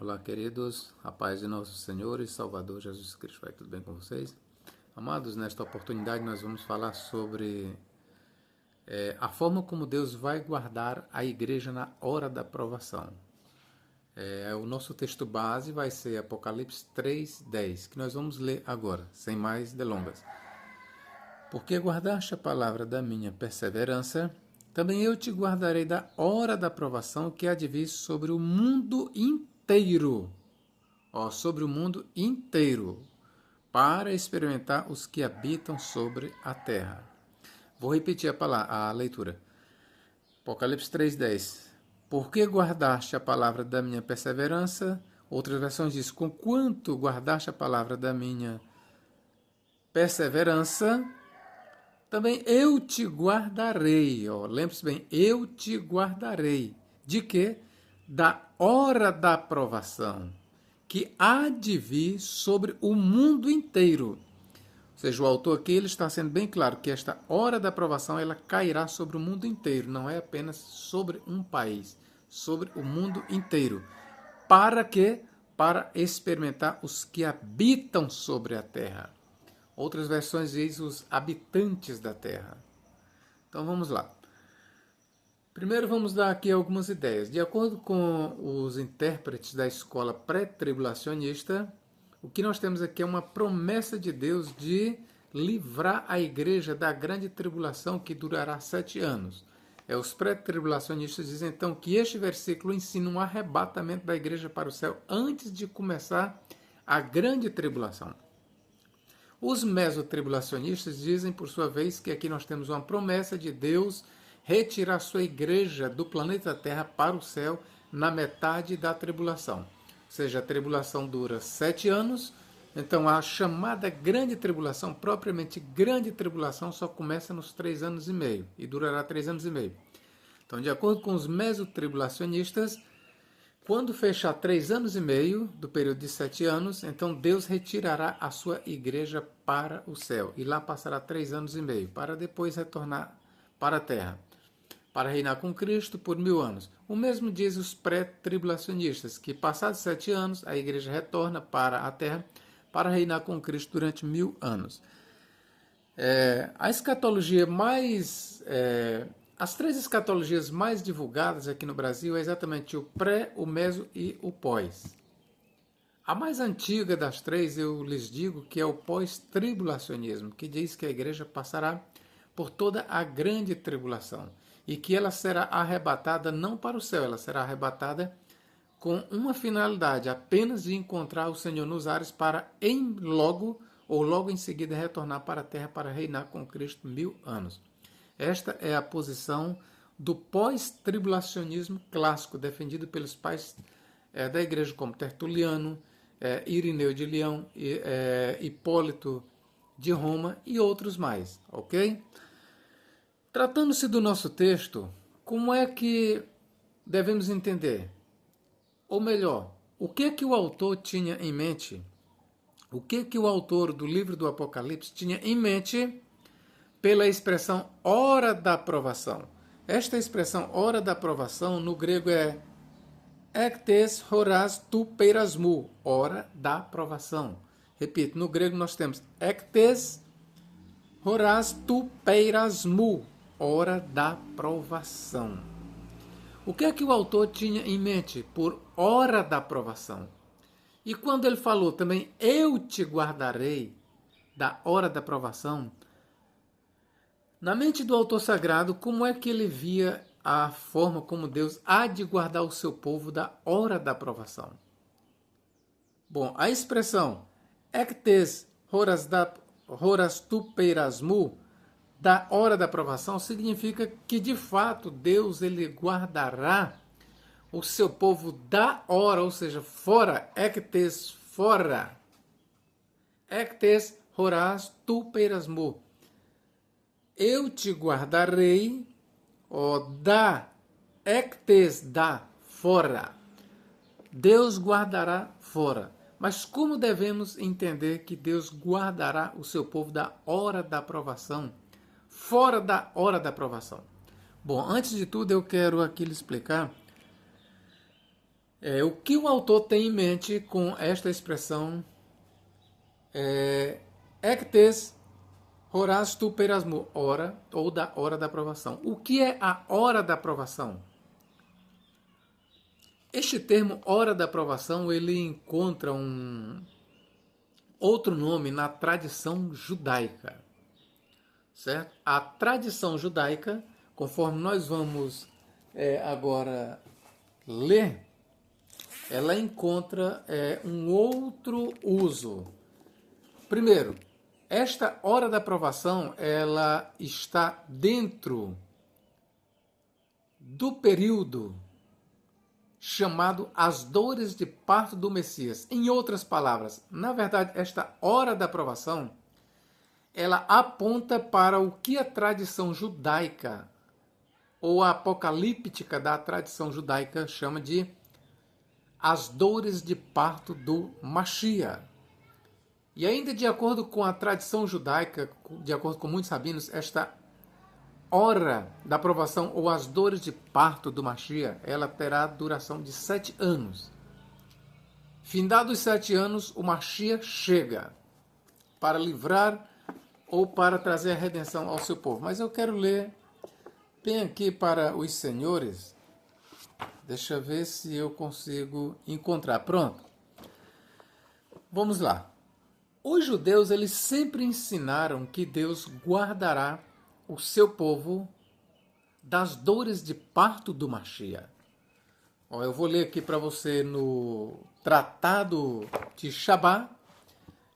Olá, queridos, a paz de nosso Senhor e Salvador Jesus Cristo. Vai tudo bem com vocês? Amados, nesta oportunidade nós vamos falar sobre a forma como Deus vai guardar a igreja na hora da provação. O nosso texto base vai ser Apocalipse 3:10, que nós vamos ler agora, sem mais delongas. Porque guardaste a palavra da minha perseverança, também eu te guardarei da hora da provação que há de vir sobre o mundo inteiro. Sobre o mundo inteiro, para experimentar os que habitam sobre a terra. Vou repetir a leitura. Apocalipse 3:10. Porque guardaste a palavra da minha perseverança, outras versões dizem, conquanto guardaste a palavra da minha perseverança, também eu te guardarei. Lembre-se bem, eu te guardarei. De quê? Da hora da provação, que há de vir sobre o mundo inteiro. Ou seja, o autor aqui ele está sendo bem claro que esta hora da provação ela cairá sobre o mundo inteiro, não é apenas sobre um país, sobre o mundo inteiro. Para quê? Para experimentar os que habitam sobre a terra. Outras versões dizem os habitantes da terra. Então vamos lá. Primeiro vamos dar aqui algumas ideias. De acordo com os intérpretes da escola pré-tribulacionista, o que nós temos aqui é uma promessa de Deus de livrar a igreja da grande tribulação que durará 7 anos. Os pré-tribulacionistas dizem então que este versículo ensina um arrebatamento da igreja para o céu antes de começar a grande tribulação. Os mesotribulacionistas dizem, por sua vez, que aqui nós temos uma promessa de Deus retirar sua igreja do planeta Terra para o céu na metade da tribulação. Ou seja, a tribulação dura 7 anos, então a chamada grande tribulação, propriamente grande tribulação, só começa nos 3 anos e meio e durará 3 anos e meio. Então, de acordo com os mesotribulacionistas, quando fechar 3 anos e meio do período de 7 anos, então Deus retirará a sua igreja para o céu. E lá passará 3 anos e meio, para depois retornar para a terra, para reinar com Cristo por 1000 anos. O mesmo diz os pré-tribulacionistas, que passados 7 anos, a igreja retorna para a terra, para reinar com Cristo durante 1000 anos. A escatologia mais... As 3 escatologias mais divulgadas aqui no Brasil é exatamente o pré, o meso e o pós. A mais antiga das 3, eu lhes digo que é o pós-tribulacionismo, que diz que a igreja passará por toda a grande tribulação e que ela será arrebatada não para o céu, ela será arrebatada com uma finalidade, apenas de encontrar o Senhor nos ares para logo em seguida retornar para a terra para reinar com Cristo 1000 anos. Esta é a posição do pós-tribulacionismo clássico, defendido pelos pais da igreja como Tertuliano, Irineu de Leão, Hipólito de Roma e outros mais, ok? Tratando-se do nosso texto, como é que devemos entender? Ou melhor, o que é que o autor tinha em mente? O que é que o autor do livro do Apocalipse tinha em mente pela expressão hora da provação? Esta expressão hora da provação no grego é ektes horas tu peirasmu, hora da provação. Repito, no grego nós temos ektes horas tu peirasmu, hora da provação. O que é que o autor tinha em mente por hora da provação? E quando ele falou também, eu te guardarei da hora da provação, na mente do autor sagrado, como é que ele via a forma como Deus há de guardar o seu povo da hora da provação? Bom, a expressão ektes horas tu peirasmu, da hora da provação, significa que de fato Deus ele guardará o seu povo da hora, ou seja, fora, ektes fora, ektes horas tu peirasmu. Eu te guardarei, da ektes da fora. Deus guardará fora. Mas como devemos entender que Deus guardará o seu povo da hora da provação? Fora da hora da provação. Bom, antes de tudo eu quero aqui lhe explicar O que o autor tem em mente com esta expressão ectes horas tu perasmo, hora ou da hora da aprovação? O que é a hora da aprovação? Este termo hora da aprovação, ele encontra um outro nome na tradição judaica, certo? A tradição judaica, conforme nós vamos agora ler, ela encontra um outro uso. Primeiro, esta hora da aprovação, ela está dentro do período chamado as dores de parto do Messias. Em outras palavras, na verdade, esta hora da aprovação, ela aponta para o que a tradição judaica ou a apocalíptica da tradição judaica chama de as dores de parto do Mashiach. E ainda de acordo com a tradição judaica, de acordo com muitos rabinos, esta hora da aprovação ou as dores de parto do Mashiach, ela terá duração de 7 anos. Findados os 7 anos, o Mashiach chega para livrar ou para trazer a redenção ao seu povo. Mas eu quero ler bem aqui para os senhores. Deixa eu ver se eu consigo encontrar. Pronto. Vamos lá. Os judeus, eles sempre ensinaram que Deus guardará o seu povo das dores de parto do Mashiach. Eu vou ler aqui para você no Tratado de Shabá,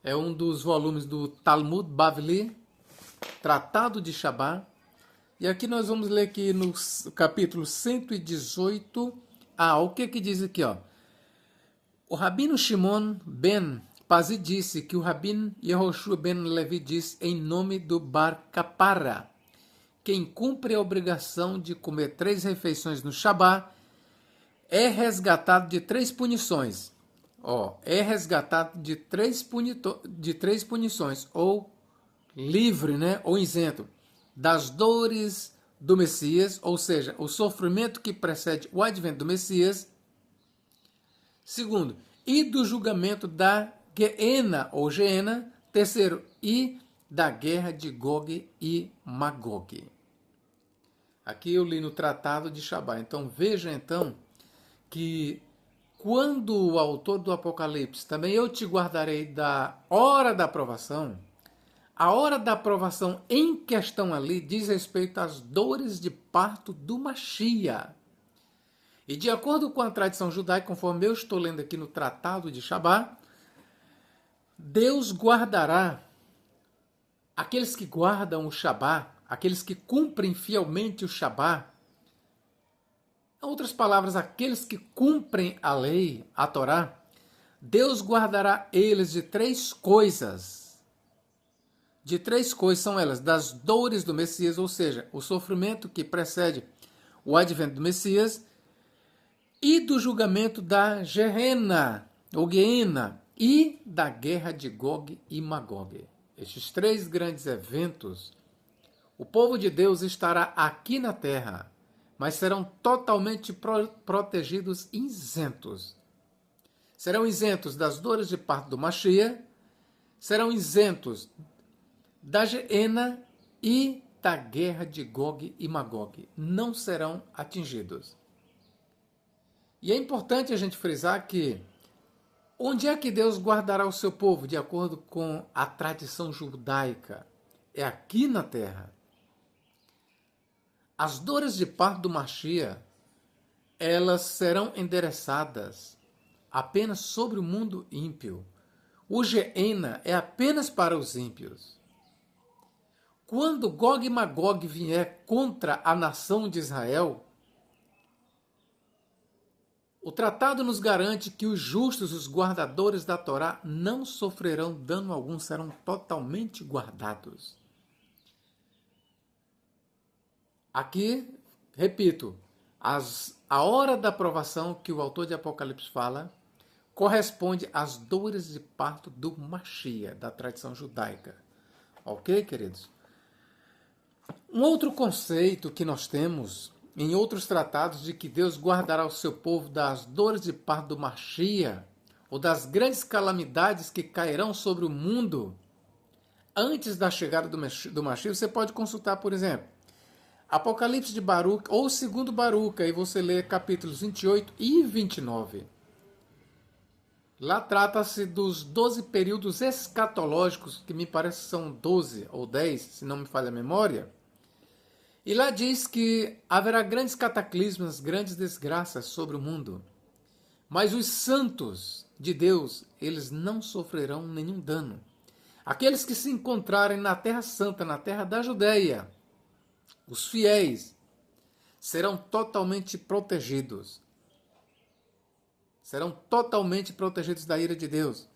é um dos volumes do Talmud Bavli, Tratado de Shabá, e aqui nós vamos ler aqui no capítulo 118, o que diz aqui, ó? O Rabino Shimon ben Pazi disse que o Rabino Yehoshua ben Levi disse em nome do Bar Kapara: quem cumpre a obrigação de comer 3 refeições no Shabá é resgatado de 3 punições. É resgatado de 3 punições, ou livre, né, ou isento das dores do Messias, ou seja, o sofrimento que precede o advento do Messias. Segundo, e do julgamento da Geena, ou Geena. Terceiro, e da guerra de Gog e Magog. Aqui eu li no Tratado de Shabá. Então veja então que quando o autor do Apocalipse, também eu te guardarei da hora da aprovação, a hora da aprovação em questão ali diz respeito às dores de parto do Mashiach. E de acordo com a tradição judaica, conforme eu estou lendo aqui no Tratado de Shabá, Deus guardará aqueles que guardam o Shabá, aqueles que cumprem fielmente o Shabá. Em outras palavras, aqueles que cumprem a lei, a Torá, Deus guardará eles de 3 coisas. De 3 coisas são elas: das dores do Messias, ou seja, o sofrimento que precede o advento do Messias, e do julgamento da Geena, ou Geena, e da guerra de Gog e Magog. Estes 3 grandes eventos, o povo de Deus estará aqui na terra, mas serão totalmente protegidos, isentos. Serão isentos das dores de parto do Mashiach, serão isentos da Geena e da guerra de Gog e Magog. Não serão atingidos. E é importante a gente frisar que onde é que Deus guardará o seu povo, de acordo com a tradição judaica? É aqui na terra. As dores de parto do Mashiach, elas serão endereçadas apenas sobre o mundo ímpio. O Geena é apenas para os ímpios. Quando Gog e Magog vier contra a nação de Israel, o tratado nos garante que os justos, os guardadores da Torá, não sofrerão dano algum, serão totalmente guardados. Aqui, repito, a hora da aprovação que o autor de Apocalipse fala corresponde às dores de parto do Mashiach, da tradição judaica. Ok, queridos? Um outro conceito que nós temos em outros tratados de que Deus guardará o seu povo das dores de parto do Mashiach, ou das grandes calamidades que cairão sobre o mundo antes da chegada do Mashiach, você pode consultar, por exemplo, Apocalipse de Baruch ou segundo Baruch, aí você lê capítulos 28 e 29. Lá trata-se dos 12 períodos escatológicos, que me parece que são 12 ou 10, se não me falha a memória. E lá diz que haverá grandes cataclismas, grandes desgraças sobre o mundo. Mas os santos de Deus, eles não sofrerão nenhum dano. Aqueles que se encontrarem na Terra Santa, na Terra da Judéia, os fiéis, serão totalmente protegidos. Serão totalmente protegidos da ira de Deus.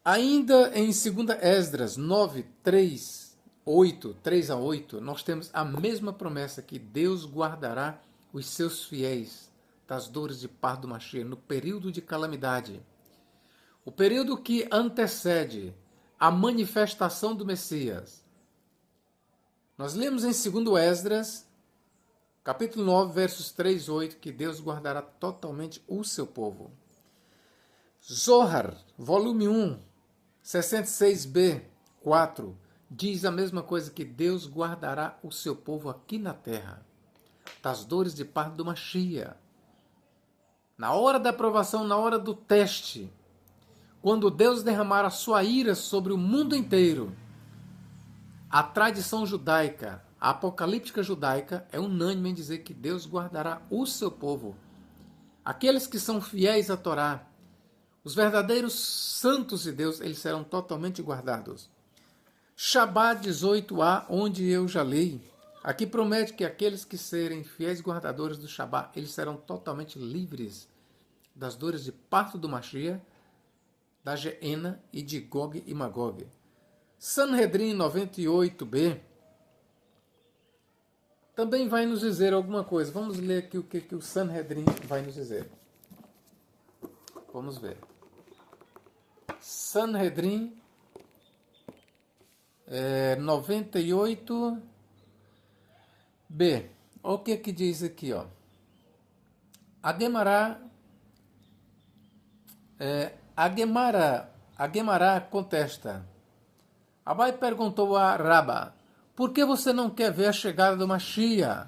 Ainda em 2 Esdras 9, 3 a 8, nós temos a mesma promessa que Deus guardará os seus fiéis das dores de parto do Mashiach no período de calamidade. O período que antecede a manifestação do Messias. Nós lemos em 2 Esdras, capítulo 9, versos 3 e 8, que Deus guardará totalmente o seu povo. Zohar, volume 1, 66b, 4, diz a mesma coisa, que Deus guardará o seu povo aqui na terra, das dores de parto do Mashiach. Na hora da aprovação, na hora do teste, quando Deus derramar a sua ira sobre o mundo inteiro, a tradição judaica, a apocalíptica judaica, é unânime em dizer que Deus guardará o seu povo. Aqueles que são fiéis à Torá, os verdadeiros santos de Deus, eles serão totalmente guardados. Shabbat 18a, onde eu já li, aqui promete que aqueles que serem fiéis guardadores do Shabbat, eles serão totalmente livres das dores de parto do Mashiach, da Geena e de Gog e Magog. Sanhedrin 98b também vai nos dizer alguma coisa. Vamos ler aqui o que o Sanhedrin vai nos dizer. Vamos ver. Sanhedrin 98b. O que diz aqui, ó? A Gemara contesta. Abai perguntou a Rabba: por que você não quer ver a chegada do Mashiach?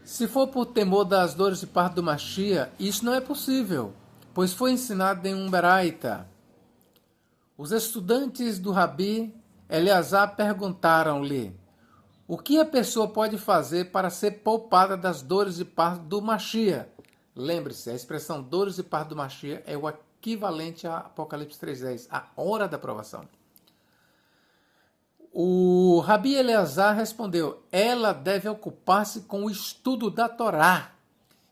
Se for por temor das dores de parto do Mashiach, isso não é possível, pois foi ensinado em um Beraita. Os estudantes do Rabi Eleazar perguntaram-lhe: o que a pessoa pode fazer para ser poupada das dores de parto do Mashiach? Lembre-se, a expressão dores de parto do Mashiach é o equivalente a Apocalipse 3:10, a hora da provação. O Rabi Eleazar respondeu: ela deve ocupar-se com o estudo da Torá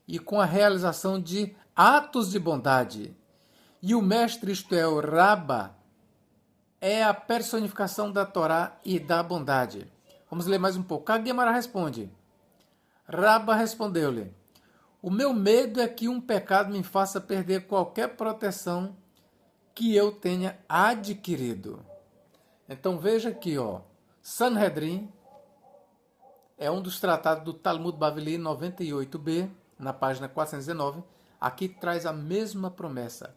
e com a realização de atos de bondade. E o mestre, isto é, o Rabba, é a personificação da Torá e da bondade. Vamos ler mais um pouco. A Gemara responde. Rabba respondeu-lhe: o meu medo é que um pecado me faça perder qualquer proteção que eu tenha adquirido. Então veja aqui, ó, Sanhedrin é um dos tratados do Talmud Bavli 98b, na página 419. Aqui traz a mesma promessa.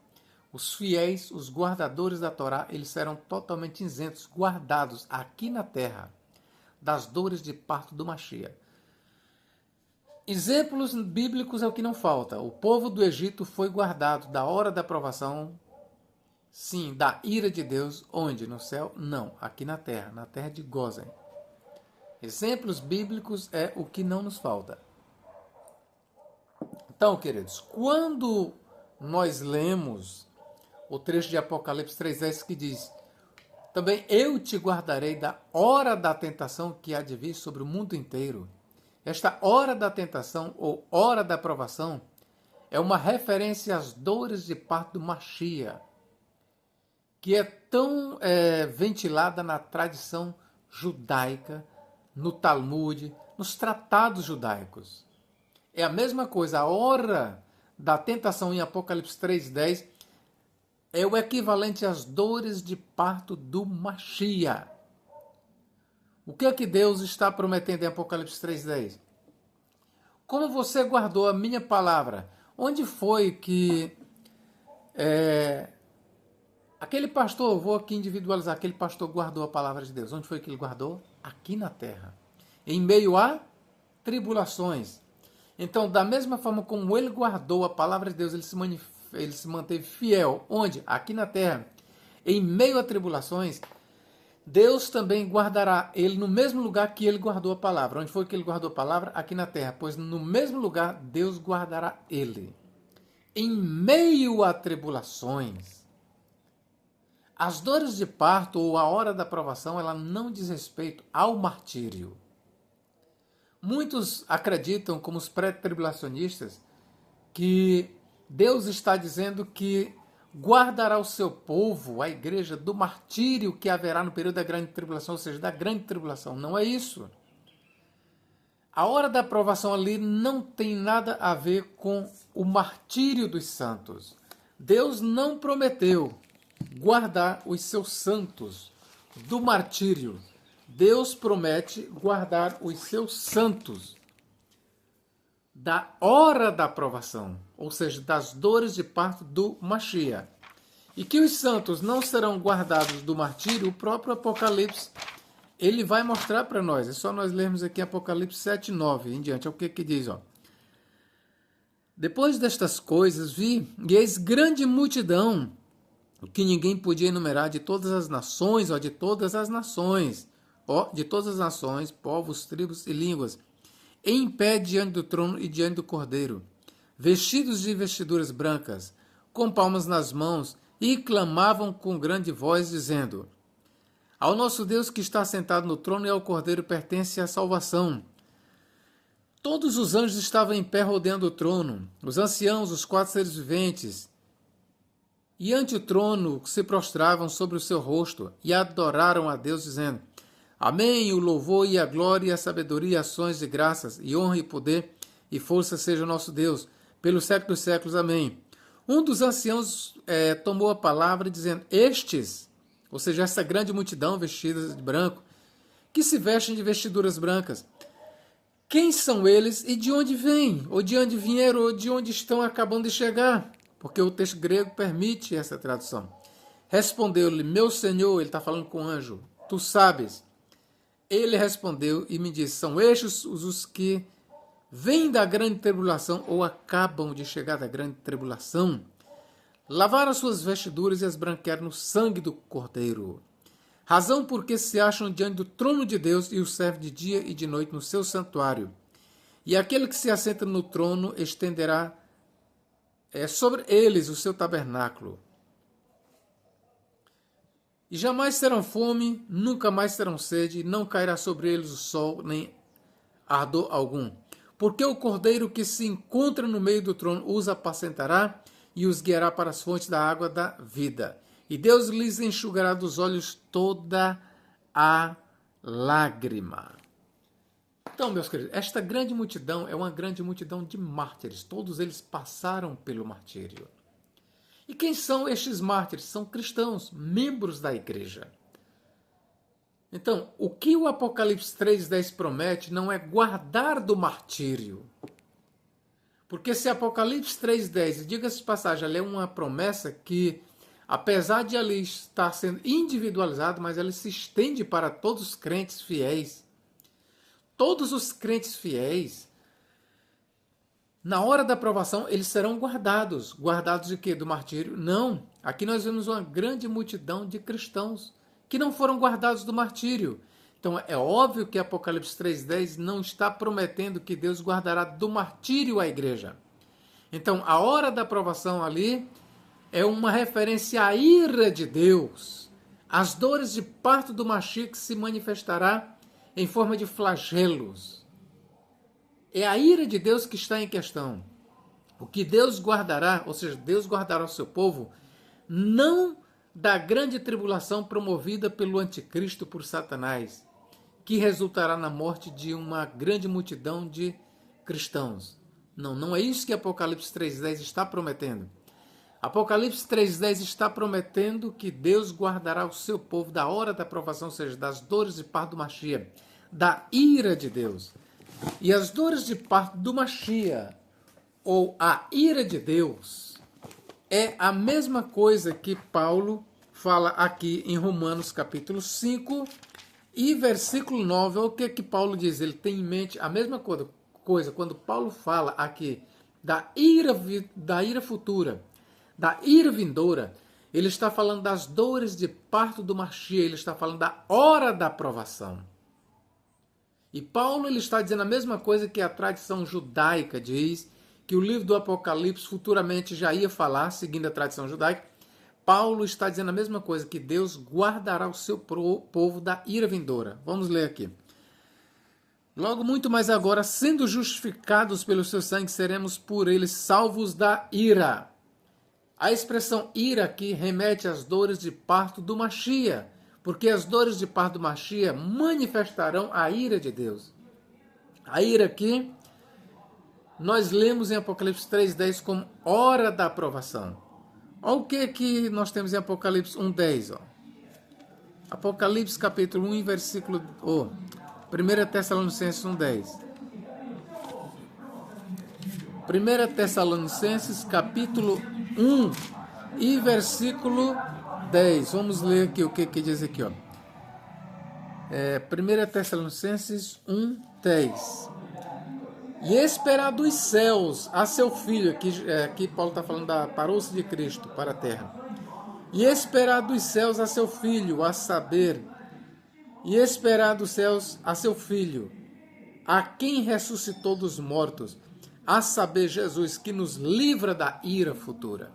Os fiéis, os guardadores da Torá, eles serão totalmente isentos, guardados aqui na terra, das dores de parto do Mashiach. Exemplos bíblicos é o que não falta. O povo do Egito foi guardado da hora da provação, sim, da ira de Deus. Onde? No céu? Não, aqui na terra de Gozen. Exemplos bíblicos é o que não nos falta. Então, queridos, quando nós lemos o trecho de Apocalipse 3:10 que diz: também eu te guardarei da hora da tentação que há de vir sobre o mundo inteiro. Esta hora da tentação ou hora da provação é uma referência às dores de parto do Mashiach, que é tão ventilada na tradição judaica, no Talmud, nos tratados judaicos. É a mesma coisa, a hora da tentação em Apocalipse 3:10 é o equivalente às dores de parto do Mashiach. O que é que Deus está prometendo em Apocalipse 3:10? como você guardou a minha palavra? Onde foi que aquele pastor, vou aqui individualizar, aquele pastor guardou a palavra de Deus? Onde foi que ele guardou? Aqui na terra, em meio a tribulações. Então, da mesma forma como ele guardou a palavra de Deus, ele se manteve fiel. Onde? Aqui na terra. Em meio a tribulações, Deus também guardará ele no mesmo lugar que ele guardou a palavra. Onde foi que ele guardou a palavra? Aqui na terra. Pois no mesmo lugar, Deus guardará ele. Em meio a tribulações. As dores de parto ou a hora da provação, ela não diz respeito ao martírio. Muitos acreditam, como os pré-tribulacionistas, que Deus está dizendo que guardará o seu povo, a igreja, do martírio que haverá no período da grande tribulação, ou seja, da grande tribulação. Não é isso. A hora da aprovação ali não tem nada a ver com o martírio dos santos. Deus não prometeu guardar os seus santos do martírio. Deus promete guardar os seus santos da hora da aprovação, ou seja, das dores de parto do Mashiach. E que os santos não serão guardados do martírio, o próprio Apocalipse, ele vai mostrar para nós. É só nós lermos aqui Apocalipse 7, 9 em diante. É o que diz, ó. Depois destas coisas vi, e eis grande multidão, que ninguém podia enumerar, de todas as nações, de todas as nações, de todas as nações, povos, tribos e línguas, em pé diante do trono e diante do Cordeiro, vestidos de vestiduras brancas, com palmas nas mãos, e clamavam com grande voz, dizendo: ao nosso Deus que está sentado no trono e ao Cordeiro pertence a salvação. Todos os anjos estavam em pé rodeando o trono, os anciãos, os 4 seres viventes, e ante o trono se prostravam sobre o seu rosto e adoraram a Deus, dizendo: amém, o louvor e a glória e a sabedoria, ações de graças, e honra e poder e força seja o nosso Deus, pelos séculos dos séculos, amém. Um dos anciãos tomou a palavra, dizendo: estes, ou seja, essa grande multidão vestida de branco, que se vestem de vestiduras brancas, quem são eles e de onde vêm? Ou de onde vieram, ou de onde estão acabando de chegar? Porque o texto grego permite essa tradução. Respondeu-lhe: meu Senhor, ele está falando com o anjo, tu sabes. Ele respondeu e me disse: são estes os que vêm da grande tribulação ou acabam de chegar da grande tribulação. Lavaram as suas vestiduras e as branquearam no sangue do Cordeiro. Razão porque se acham diante do trono de Deus e o servem de dia e de noite no seu santuário. E aquele que se assenta no trono estenderá sobre eles o seu tabernáculo. E jamais terão fome, nunca mais terão sede, e não cairá sobre eles o sol, nem ardor algum. Porque o Cordeiro que se encontra no meio do trono os apacentará e os guiará para as fontes da água da vida. E Deus lhes enxugará dos olhos toda a lágrima. Então, meus queridos, esta grande multidão é uma grande multidão de mártires. Todos eles passaram pelo martírio. E quem são estes mártires? São cristãos, membros da igreja. Então, o que o Apocalipse 3,10 promete não é guardar do martírio. Porque se Apocalipse 3,10, diga-se de passagem, ela é uma promessa que, apesar de ali estar sendo individualizado, mas ela se estende para todos os crentes fiéis. Todos os crentes fiéis, na hora da aprovação, eles serão guardados. Guardados de quê? Do martírio? Não. Aqui nós vemos uma grande multidão de cristãos que não foram guardados do martírio. Então é óbvio que Apocalipse 3,10 não está prometendo que Deus guardará do martírio a igreja. Então a hora da aprovação ali é uma referência à ira de Deus. As dores de parto do Mashiach se manifestará em forma de flagelos. É a ira de Deus que está em questão. O que Deus guardará, ou seja, Deus guardará o seu povo, não da grande tribulação promovida pelo anticristo por Satanás, que resultará na morte de uma grande multidão de cristãos. Não, não é isso que Apocalipse 3,10 está prometendo. Apocalipse 3,10 está prometendo que Deus guardará o seu povo da hora da provação, ou seja, das dores de parto do Mashiach, da ira de Deus. E as dores de parto do Mashiach, ou a ira de Deus, é a mesma coisa que Paulo fala aqui em Romanos capítulo 5 e versículo 9. O que Paulo diz? Ele tem em mente a mesma coisa quando Paulo fala aqui da ira futura, da ira vindoura. Ele está falando das dores de parto do Mashiach, ele está falando da hora da provação. E Paulo ele está dizendo a mesma coisa que a tradição judaica diz, que o livro do Apocalipse futuramente já ia falar, seguindo a tradição judaica. Paulo está dizendo a mesma coisa, que Deus guardará o seu povo da ira vindoura. Vamos ler aqui. Logo muito mais agora, sendo justificados pelo seu sangue, seremos por ele salvos da ira. A expressão ira aqui remete às dores de parto do Mashiach, porque as dores de parto do Mashiach manifestarão a ira de Deus. A ira aqui, nós lemos em Apocalipse 3,10 como hora da aprovação. Olha o que nós temos em Apocalipse 1,10. Apocalipse capítulo 1, versículo... 1 Tessalonicenses 1,10. 1 Tessalonicenses capítulo 1 e versículo 10. Vamos ler aqui o que diz aqui. 1 Tessalonicenses 1, 10. E esperar dos céus a seu filho, aqui Paulo está falando da parouça de Cristo para a terra. E esperar dos céus a seu filho, a saber, e esperar dos céus a seu filho, a quem ressuscitou dos mortos, a saber, Jesus, que nos livra da ira futura.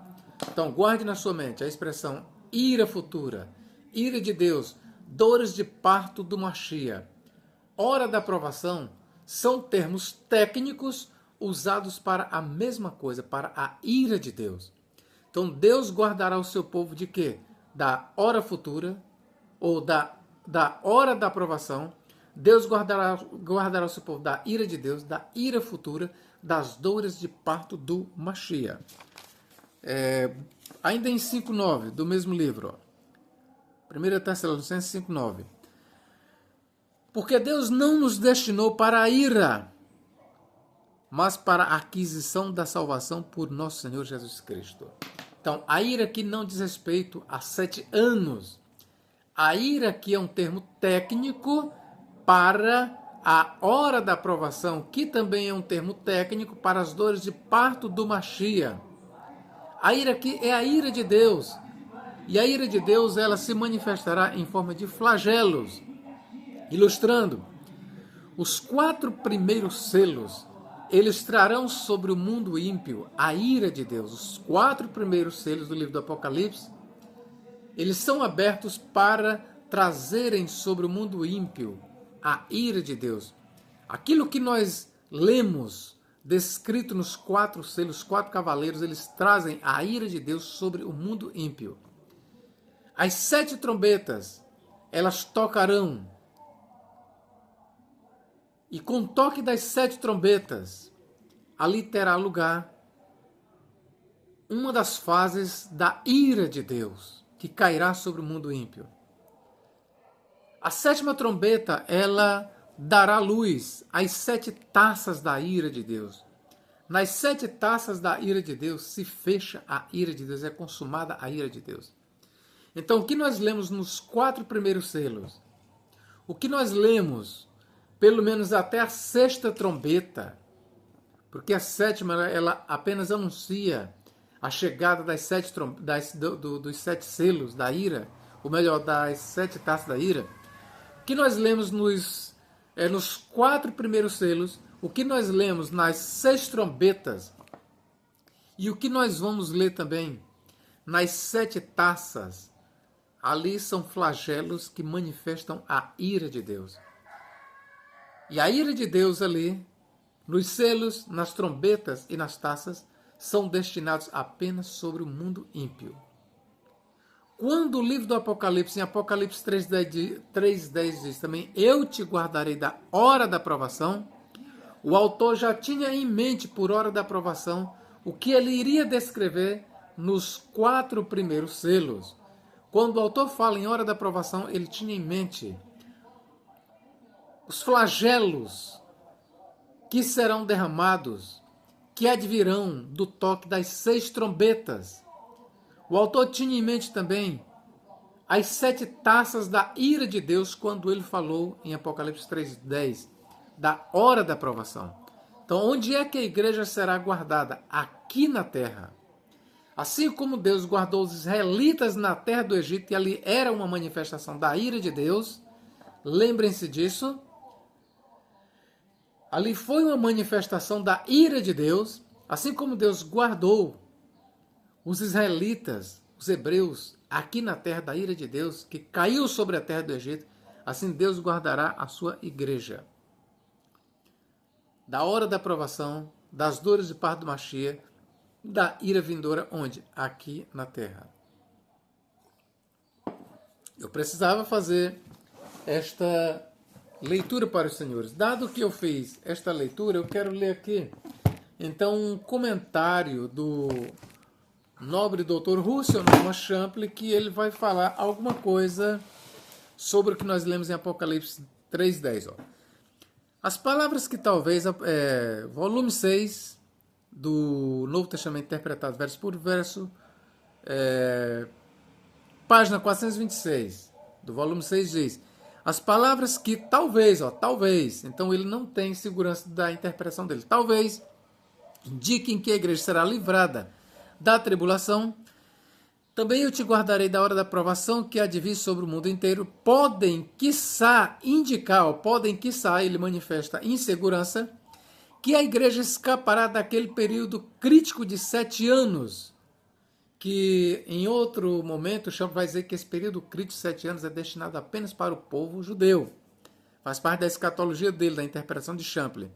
Então, guarde na sua mente a expressão ira futura, ira de Deus, dores de parto do Mashiach, hora da aprovação, são termos técnicos usados para a mesma coisa, para a ira de Deus. Então, Deus guardará o seu povo de quê? Da hora futura, ou da hora da aprovação. Deus guardará o seu povo da ira de Deus, da ira futura, das dores de parto do Mashiach. Ainda em 5,9 do mesmo livro. 1 Tessalonicenses 5,9. Porque Deus não nos destinou para a ira, mas para a aquisição da salvação por nosso Senhor Jesus Cristo. Então, a ira aqui não diz respeito a 7 anos. A ira aqui é um termo técnico para a hora da aprovação, que também é um termo técnico para as dores de parto do Mashiach. A ira aqui é a ira de Deus. E a ira de Deus, ela se manifestará em forma de flagelos. Ilustrando, os 4 primeiros selos, eles trarão sobre o mundo ímpio a ira de Deus. Os 4 primeiros selos do livro do Apocalipse, eles são abertos para trazerem sobre o mundo ímpio a ira de Deus. Aquilo que nós lemos descrito nos 4 selos, 4 cavaleiros, eles trazem a ira de Deus sobre o mundo ímpio. As 7 trombetas, elas tocarão. E com o toque das 7 trombetas, ali terá lugar uma das fases da ira de Deus, que cairá sobre o mundo ímpio. A 7ª trombeta, ela dará luz às 7 taças da ira de Deus. Nas 7 taças da ira de Deus se fecha a ira de Deus, é consumada a ira de Deus. Então, o que nós lemos nos 4 primeiros selos? O que nós lemos, pelo menos até a 6ª trombeta, porque a 7ª ela apenas anuncia a chegada das 7 dos 7 selos da ira, ou melhor, das 7 taças da ira. O que nós lemos nos 4 primeiros selos, o que nós lemos nas 6 trombetas, e o que nós vamos ler também nas 7 taças, ali são flagelos que manifestam a ira de Deus. E a ira de Deus ali, nos selos, nas trombetas e nas taças, são destinados apenas sobre o mundo ímpio. Quando o livro do Apocalipse, em Apocalipse 3,10 diz também, eu te guardarei da hora da provação, o autor já tinha em mente, por hora da provação, o que ele iria descrever nos 4 primeiros selos. Quando o autor fala em hora da provação, ele tinha em mente os flagelos que serão derramados, que advirão do toque das 6 trombetas. O autor tinha em mente também as 7 taças da ira de Deus, quando ele falou em Apocalipse 3:10, da hora da provação. Então, onde é que a igreja será guardada? Aqui na terra. Assim como Deus guardou os israelitas na terra do Egito, e ali era uma manifestação da ira de Deus, lembrem-se disso. Ali foi uma manifestação da ira de Deus, assim como Deus guardou os israelitas, os hebreus, aqui na terra da ira de Deus, que caiu sobre a terra do Egito, assim Deus guardará a sua igreja. Da hora da provação, das dores de parto do Mashiach, da ira vindoura, onde? Aqui na terra. Eu precisava fazer esta leitura para os senhores. Dado que eu fiz esta leitura, eu quero ler aqui, então, um comentário do nobre doutor Russell Norman Champlin, que ele vai falar alguma coisa sobre o que nós lemos em Apocalipse 3:10. As palavras que talvez, volume 6 do Novo Testamento interpretado verso por verso, página 426 do volume 6 diz: as palavras que talvez, então ele não tem segurança da interpretação dele, talvez indiquem que a igreja será livrada da tribulação. Também eu te guardarei da hora da provação que há de vir sobre o mundo inteiro. Podem, quiçá, ele manifesta insegurança, que a igreja escapará daquele período crítico de 7 anos, que em outro momento o Champlin vai dizer que esse período crítico de 7 anos é destinado apenas para o povo judeu. Faz parte da escatologia dele, da interpretação de Champlin.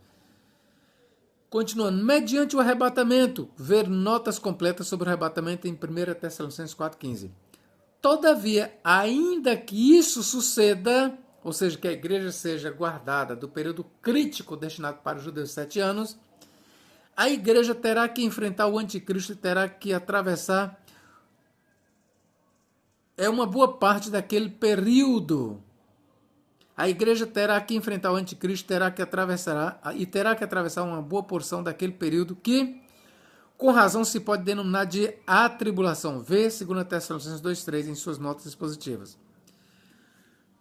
Continuando, mediante o arrebatamento, ver notas completas sobre o arrebatamento em 1 Tessalonicenses 4:15. Todavia, ainda que isso suceda, ou seja, que a igreja seja guardada do período crítico destinado para os judeus 7 anos, a igreja terá que enfrentar o anticristo e terá que atravessar uma boa parte daquele período. A igreja terá que enfrentar o anticristo, terá que atravessar uma boa porção daquele período que, com razão, se pode denominar de atribulação. Vê 2 Tessalonicenses 2:3 em suas notas expositivas.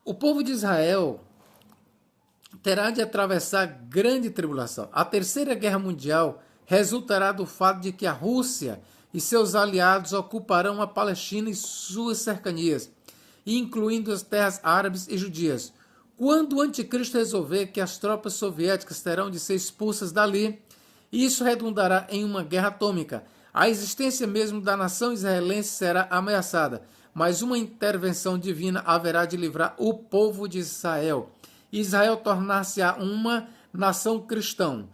O povo de Israel terá de atravessar grande tribulação. A Terceira Guerra Mundial resultará do fato de que a Rússia e seus aliados ocuparão a Palestina e suas cercanias, incluindo as terras árabes e judias. Quando o anticristo resolver que as tropas soviéticas terão de ser expulsas dali, isso redundará em uma guerra atômica. A existência mesmo da nação israelense será ameaçada, mas uma intervenção divina haverá de livrar o povo de Israel. Israel tornar-se-á uma nação cristã.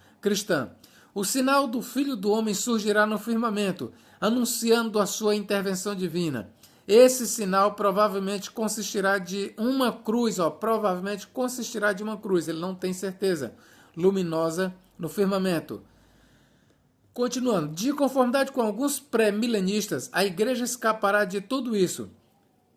O sinal do Filho do Homem surgirá no firmamento, anunciando a sua intervenção divina. Esse sinal provavelmente consistirá de uma cruz, ele não tem certeza, luminosa no firmamento. Continuando, de conformidade com alguns pré-milenistas, a igreja escapará de tudo isso.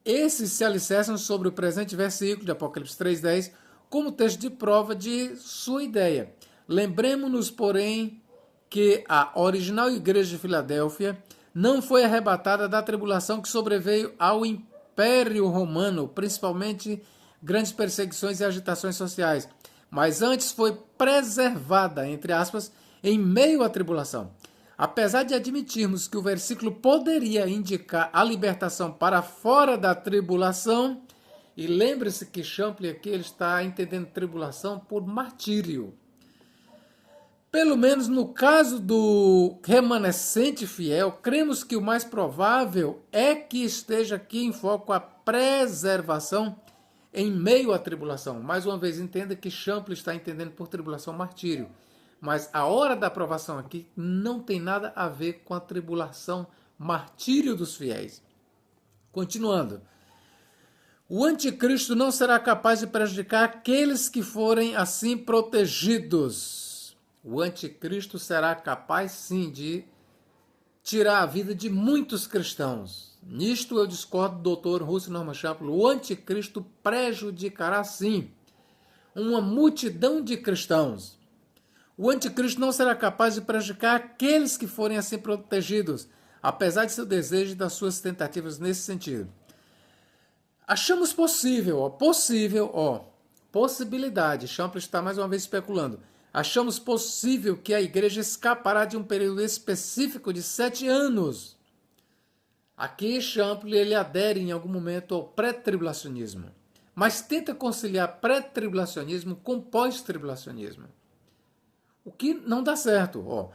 Esses se alicerçam sobre o presente versículo de Apocalipse 3:10 como texto de prova de sua ideia. Lembremos-nos, porém, que a original igreja de Filadélfia não foi arrebatada da tribulação que sobreveio ao Império Romano, principalmente grandes perseguições e agitações sociais, mas antes foi preservada, entre aspas, em meio à tribulação. Apesar de admitirmos que o versículo poderia indicar a libertação para fora da tribulação, e lembre-se que Champlin aqui ele está entendendo tribulação por martírio. Pelo menos no caso do remanescente fiel, cremos que o mais provável é que esteja aqui em foco a preservação em meio à tribulação. Mais uma vez, entenda que Champlin está entendendo por tribulação martírio. Mas a hora da aprovação aqui não tem nada a ver com a tribulação martírio dos fiéis. Continuando. O anticristo não será capaz de prejudicar aqueles que forem assim protegidos. O anticristo será capaz, sim, de tirar a vida de muitos cristãos. Nisto eu discordo do Dr. Russell Norman Champlin. O anticristo prejudicará, sim, uma multidão de cristãos. O anticristo não será capaz de prejudicar aqueles que forem assim protegidos, apesar de seu desejo e das suas tentativas nesse sentido. Achamos possibilidade, Champlin está mais uma vez especulando, achamos possível que a igreja escapará de um período específico de 7 anos. Aqui Champlin ele adere em algum momento ao pré-tribulacionismo, mas tenta conciliar pré-tribulacionismo com pós-tribulacionismo, o que não dá certo.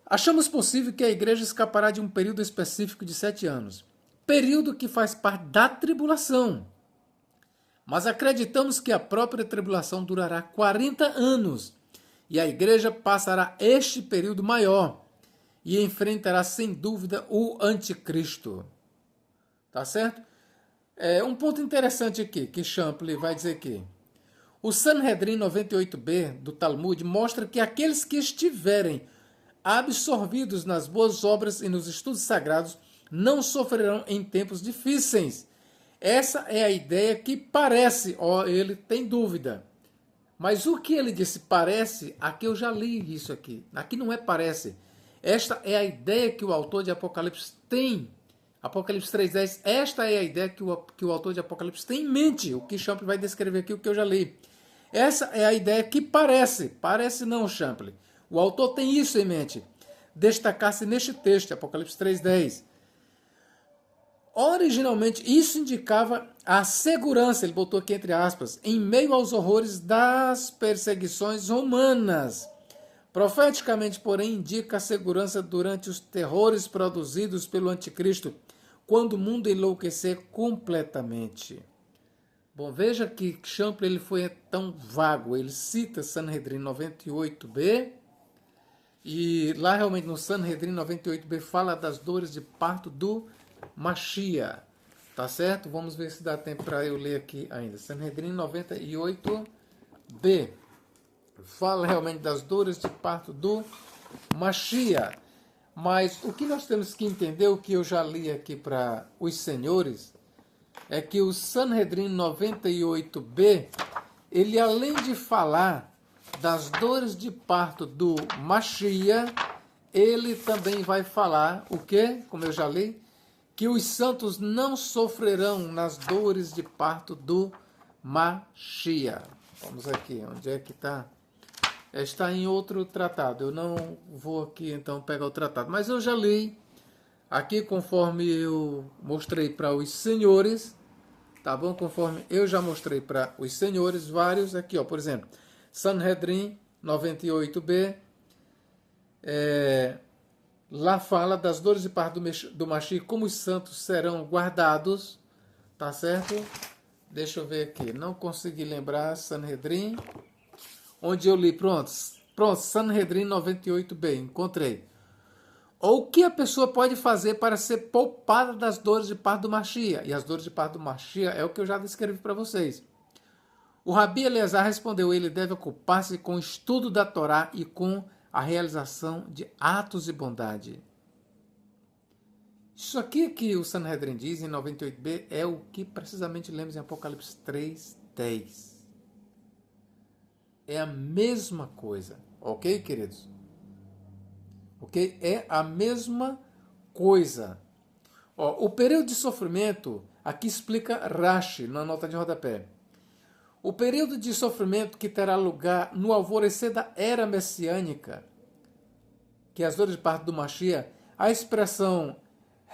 Achamos possível que a igreja escapará de um período específico de 7 anos, período que faz parte da tribulação. Mas acreditamos que a própria tribulação durará 40 anos e a igreja passará este período maior e enfrentará sem dúvida o anticristo. Tá certo? Um ponto interessante aqui que Champlin vai dizer aqui. O Sanhedrin 98b do Talmud mostra que aqueles que estiverem absorvidos nas boas obras e nos estudos sagrados não sofrerão em tempos difíceis. Essa é a ideia que parece, ele tem dúvida. Mas o que ele disse parece, aqui eu já li isso aqui. Aqui não é parece. Esta é a ideia que o autor de Apocalipse tem. Apocalipse 3:10, esta é a ideia que o autor de Apocalipse tem em mente. O que Champlin vai descrever aqui, o que eu já li. Essa é a ideia que parece. Parece não, Champlin. O autor tem isso em mente. Destacar-se neste texto, Apocalipse 3:10. Originalmente, isso indicava a segurança, ele botou aqui entre aspas, em meio aos horrores das perseguições romanas. Profeticamente, porém, indica a segurança durante os terrores produzidos pelo anticristo, quando o mundo enlouquecer completamente. Bom, veja que Champlin ele foi tão vago, ele cita Sanhedrin 98b, e lá realmente no Sanhedrin 98b fala das dores de parto do Mashiach, tá certo? Vamos ver se dá tempo para eu ler aqui ainda. Sanhedrin 98b fala realmente das dores de parto do Mashiach. Mas o que nós temos que entender, o que eu já li aqui para os senhores, é que o Sanhedrin 98b, ele além de falar das dores de parto do Mashiach, ele também vai falar o quê? Como eu já li, que os santos não sofrerão nas dores de parto do Mashiach. Vamos aqui, onde é que está? Está em outro tratado. Eu não vou aqui então pegar o tratado, mas eu já li aqui conforme eu mostrei para os senhores, tá bom? Conforme eu já mostrei para os senhores, vários aqui, por exemplo, Sanhedrin 98b, lá fala das dores de parto do Mashiach, como os santos serão guardados, tá certo? Deixa eu ver aqui, não consegui lembrar, Sanhedrin, onde eu li, pronto, Sanhedrin 98b, encontrei. Ou o que a pessoa pode fazer para ser poupada das dores de parto do Mashiach? E as dores de parto do Mashiach é o que eu já descrevi para vocês. O Rabi Eleazar respondeu, ele deve ocupar-se com o estudo da Torá e com a realização de atos de bondade. Isso aqui que o Sanhedrin diz em 98b é o que precisamente lemos em Apocalipse 3:10. É a mesma coisa, ok, queridos? Ok? É a mesma coisa. O período de sofrimento, aqui explica Rashi, na nota de rodapé. O período de sofrimento que terá lugar no alvorecer da era messiânica, que é as dores de parto do Mashiach, a expressão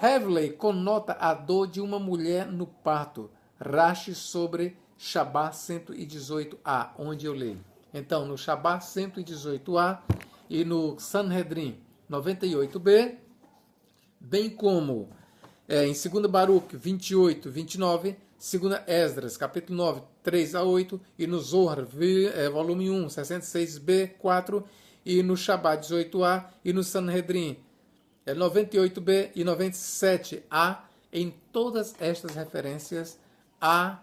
Hevlei conota a dor de uma mulher no parto. Rashi sobre Shabá 118a, onde eu leio. Então, no Shabá 118a e no Sanhedrin 98b, bem como em 2 Baruch 28, 29, 2 Esdras, capítulo 9, 3 a 8, e no Zohar, volume 1, 66b, 4, e no Shabá 18a, e no Sanhedrin 98b e 97a, em todas estas referências, há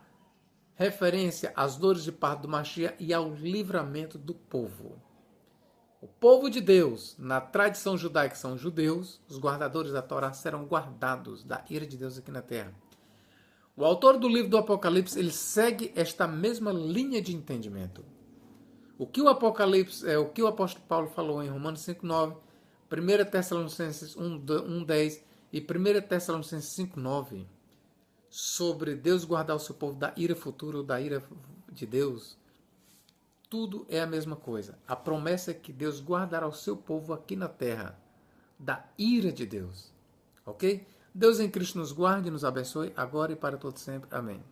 referência às dores de parto do Mashiach e ao livramento do povo. O povo de Deus, na tradição judaica, são judeus, os guardadores da Torá serão guardados da ira de Deus aqui na terra. O autor do livro do Apocalipse, ele segue esta mesma linha de entendimento. O que o Apocalipse, o que o apóstolo Paulo falou em Romanos 5:9, 1 Tessalonicenses 1:10 e 1 Tessalonicenses 5:9, sobre Deus guardar o seu povo da ira futura ou da ira de Deus, tudo é a mesma coisa. A promessa é que Deus guardará o seu povo aqui na terra da ira de Deus. Ok? Deus em Cristo nos guarde e nos abençoe, agora e para todo sempre. Amém.